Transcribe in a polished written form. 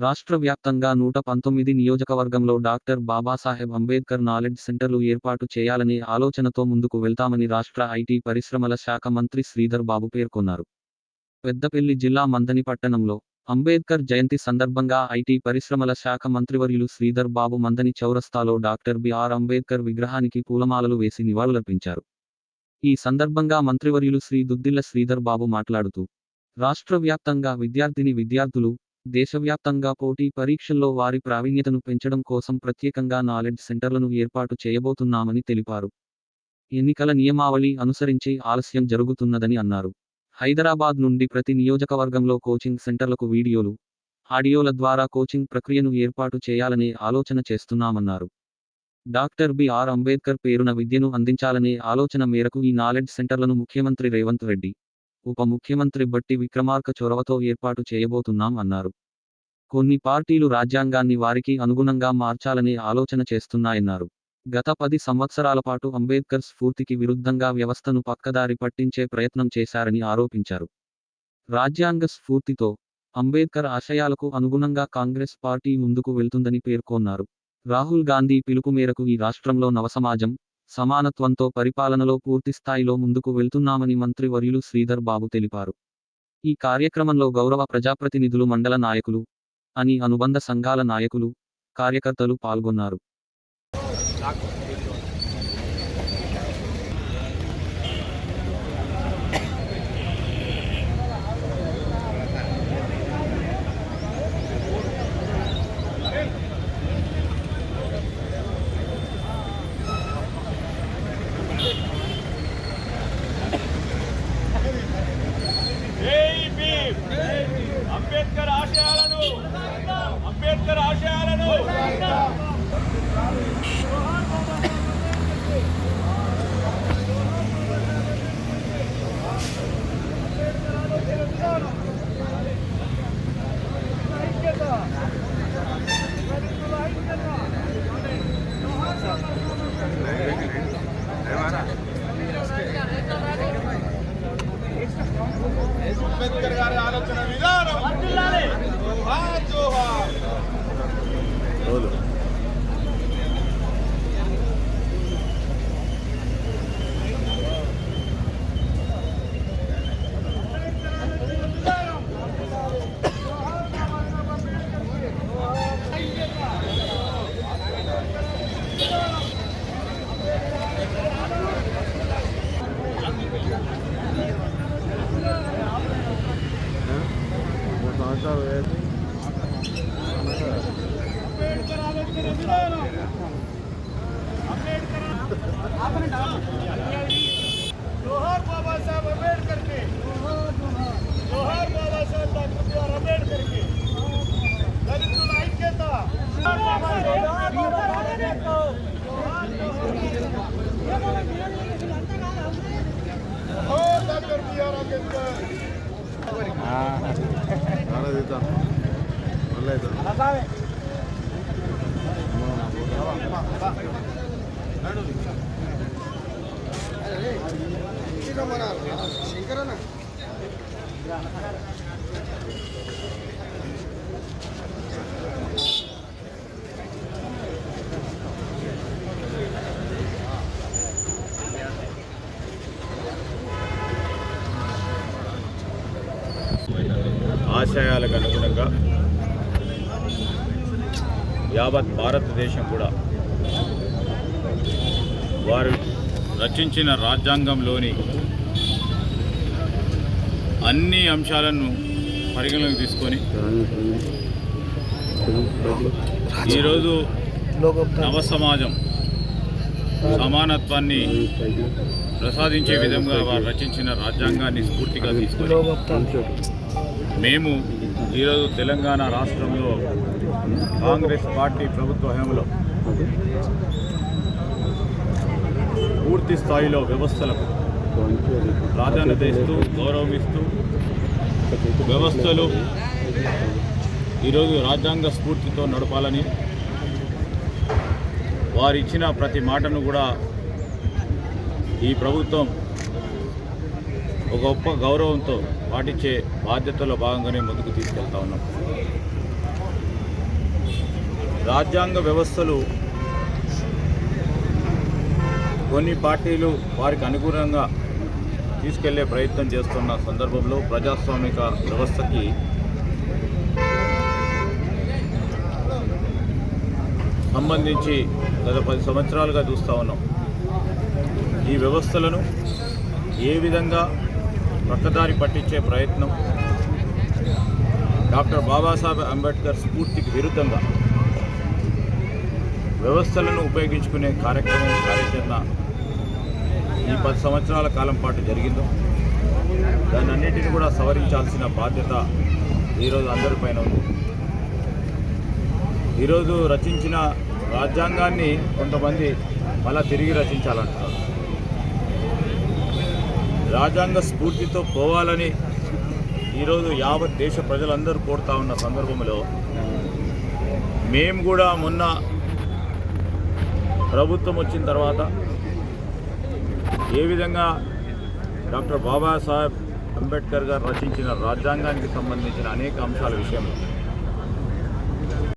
రాష్ట్ర వ్యాప్తంగా 119 నియోజకవర్గంలో డాక్టర్ బాబాసాహెబ్ అంబేద్కర్ నాలెడ్జ్ సెంటర్లు ఏర్పాటు చేయాలనే ఆలోచనతో ముందుకు వెళ్తామని రాష్ట్ర ఐటీ పరిశ్రమల శాఖ మంత్రి శ్రీధర్ బాబు పేర్కొన్నారు. పెద్దపల్లి జిల్లా మంథని పట్టణంలో అంబేద్కర్ జయంతి సందర్భంగా ఐటీ పరిశ్రమల శాఖ మంత్రివర్యులు శ్రీధర్ బాబు మంథని చౌరస్తాలో డాక్టర్ బిఆర్ అంబేద్కర్ విగ్రహానికి పూలమాలలు వేసి నివాళులర్పించారు. ఈ సందర్భంగా మంత్రివర్యులు శ్రీ దుద్దిళ్ల శ్రీధర్ బాబు మాట్లాడుతూ, రాష్ట్ర వ్యాప్తంగా విద్యార్థులు దేశవ్యాప్తంగా పోటీ పరీక్షల్లో వారి ప్రావీణ్యతను పెంచడం కోసం ప్రత్యేకంగా నాలెడ్జ్ సెంటర్లను ఏర్పాటు చేయబోతున్నామని తెలిపారు. ఎన్నికల నియమావళి అనుసరించి ఆలస్యం జరుగుతున్నదని అన్నారు. హైదరాబాద్ నుండి ప్రతి నియోజకవర్గంలో కోచింగ్ సెంటర్లకు వీడియోలు, ఆడియోల ద్వారా కోచింగ్ ప్రక్రియను ఏర్పాటు చేయాలనే ఆలోచన చేస్తున్నామన్నారు. డాక్టర్ బిఆర్ అంబేద్కర్ పేరున విద్యను అందించాలనే ఆలోచన మేరకు ఈ నాలెడ్జ్ సెంటర్లను ముఖ్యమంత్రి రేవంత్ రెడ్డి, ఉప ముఖ్యమంత్రి బట్టి విక్రమార్క చొరవతో ఏర్పాటు చేయబోతున్నాం అన్నారు. కొన్ని పార్టీలు రాజ్యాంగాన్ని వారికి అనుగుణంగా మార్చాలనే ఆలోచన చేస్తున్నాయన్నారు. గత 10 సంవత్సరాల పాటు అంబేద్కర్ స్ఫూర్తికి విరుద్ధంగా వ్యవస్థను పక్కదారి పట్టించే ప్రయత్నం చేశారని ఆరోపించారు. రాజ్యాంగ స్ఫూర్తితో, అంబేద్కర్ ఆశయాలకు అనుగుణంగా కాంగ్రెస్ పార్టీ ముందుకు వెళ్తుందని పేర్కొన్నారు. రాహుల్ గాంధీ పిలుపు మేరకు ఈ రాష్ట్రంలో నవసమాజం, సమానత్వంతో పరిపాలనలో పూర్తిస్థాయిలో ముందుకు వెళ్తున్నామని మంత్రి వర్యులు శ్రీధర్ బాబు తెలిపారు. ఈ కార్యక్రమంలో గౌరవ ప్రజాప్రతినిధులు, మండల నాయకులు, అని అనుబంధ సంఘాల నాయకులు, కార్యకర్తలు పాల్గొన్నారు. అంబేద్కర్ ఆశయాలను అంబేద్కర్ గారి ఆలోచన విధానం जोहार बाबा साहब अंबेडकर के, जोहार बाबा साहब डॉक्टर बिआर अंबेडकर के, दलितुल ऐक्यత, डॉक्टर बिआर अंबेडकर ఆశయాలకు అనుగుణంగా యావత్ భారతదేశం కూడా వారు రచించిన రాజ్యాంగంలోని అన్ని అంశాలను పరిగణలోకి తీసుకొని ఈరోజు నవసమాజం, సమానత్వాన్ని ప్రసాదించే విధంగా వారు రచించిన రాజ్యాంగాన్ని స్ఫూర్తిగా తీసుకొని మేము ఈరోజు తెలంగాణ రాష్ట్రంలో కాంగ్రెస్ పార్టీ ప్రభుత్వ హయాంలో పూర్తి స్థాయిలో వ్యవస్థలకు ప్రాధాన్యత ఇస్తూ, గౌరవం ఇస్తూ వ్యవస్థలు ఈరోజు రాజ్యాంగ స్ఫూర్తితో నడపాలని, వారు ఇచ్చిన ప్రతి మాటను కూడా ఈ ప్రభుత్వం ఒక గొప్ప గౌరవంతో పాటించే బాధ్యతలో భాగంగానే ముందుకు తీసుకెళ్తా ఉన్నాం. రాజ్యాంగ వ్యవస్థలు కొన్ని పార్టీలు వారికి అనుగుణంగా తీసుకెళ్లే ప్రయత్నం చేస్తున్న సందర్భంలో ప్రజాస్వామిక వ్యవస్థకి సంబంధించి గత 10 సంవత్సరాలుగా చూస్తూ ఉన్నాం. ఈ వ్యవస్థలను ఏ విధంగా పక్కదారి పట్టించే ప్రయత్నం, డాక్టర్ బాబాసాహెబ్ అంబేద్కర్ స్ఫూర్తికి విరుద్ధంగా వ్యవస్థలను ఉపయోగించుకునే కార్యాచరణ ఈ 10 సంవత్సరాల కాలం పాటు జరిగిందో దాన్ని అన్నిటిని కూడా సవరించాల్సిన బాధ్యత ఈరోజు అందరిపైన ఉంది. ఈరోజు రచించిన రాజ్యాంగాన్ని కొంతమంది మళ్ళా తిరిగి రచించాలంటున్నారు. రాజ్యాంగ స్ఫూర్తితో పోవాలని ఈరోజు యావత్ దేశ ప్రజలందరూ కోరుతా ఉన్న సందర్భంలో మేము కూడా మొన్న ప్రభుత్వం వచ్చిన తర్వాత ఏ విధంగా డాక్టర్ బాబాసాహెబ్ అంబేద్కర్ గారు రచించిన రాజ్యాంగానికి సంబంధించిన అనేక అంశాల విషయంలో